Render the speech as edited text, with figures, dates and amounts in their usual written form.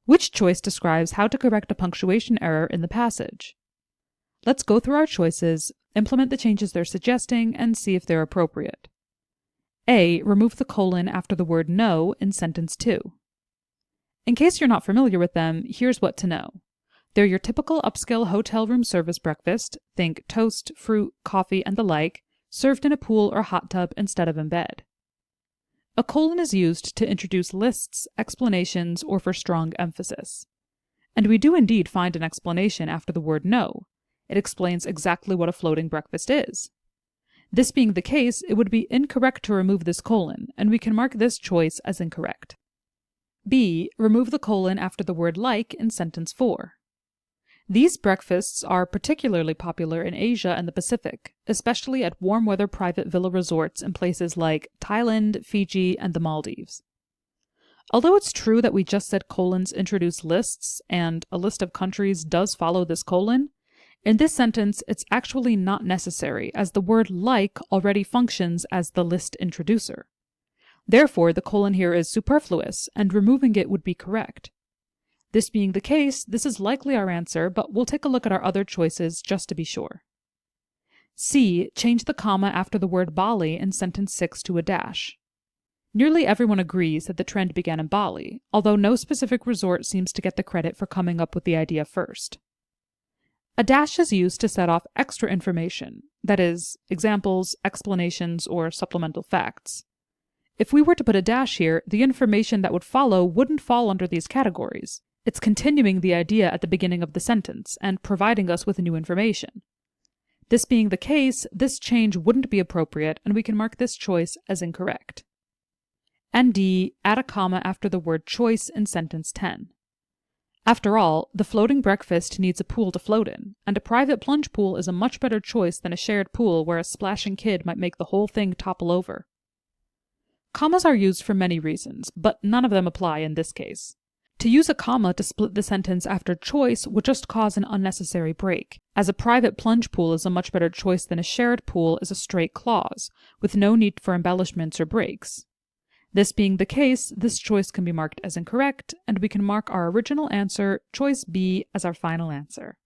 Which choice describes how to correct a punctuation error in the passage? Let's go through our choices, implement the changes they're suggesting, and see if they're appropriate. A. Remove the colon after the word no in sentence 2. In case you're not familiar with them, here's what to know. They're your typical upscale hotel room service breakfast, think toast, fruit, coffee, and the like, served in a pool or hot tub instead of in bed. A colon is used to introduce lists, explanations, or for strong emphasis. And we do indeed find an explanation after the word no. It explains exactly what a floating breakfast is. This being the case, it would be incorrect to remove this colon, and we can mark this choice as incorrect. B. Remove the colon after the word like in sentence 4. These breakfasts are particularly popular in Asia and the Pacific, especially at warm weather private villa resorts in places like Thailand, Fiji, and the Maldives. Although it's true that we just said colons introduce lists, and a list of countries does follow this colon, in this sentence it's actually not necessary, as the word like already functions as the list introducer. Therefore, the colon here is superfluous, and removing it would be correct. This being the case, this is likely our answer, but we'll take a look at our other choices just to be sure. C. Change the comma after the word Bali in sentence 6 to a dash. Nearly everyone agrees that the trend began in Bali, although no specific resort seems to get the credit for coming up with the idea first. A dash is used to set off extra information, that is, examples, explanations, or supplemental facts. If we were to put a dash here, the information that would follow wouldn't fall under these categories. It's continuing the idea at the beginning of the sentence and providing us with new information. This being the case, this change wouldn't be appropriate, and we can mark this choice as incorrect. And D. Add a comma after the word choice in sentence 10. After all, the floating breakfast needs a pool to float in, and a private plunge pool is a much better choice than a shared pool where a splashing kid might make the whole thing topple over. Commas are used for many reasons, but none of them apply in this case. To use a comma to split the sentence after choice would just cause an unnecessary break, as a private plunge pool is a much better choice than a shared pool is a straight clause, with no need for embellishments or breaks. This being the case, this choice can be marked as incorrect, and we can mark our original answer, choice B, as our final answer.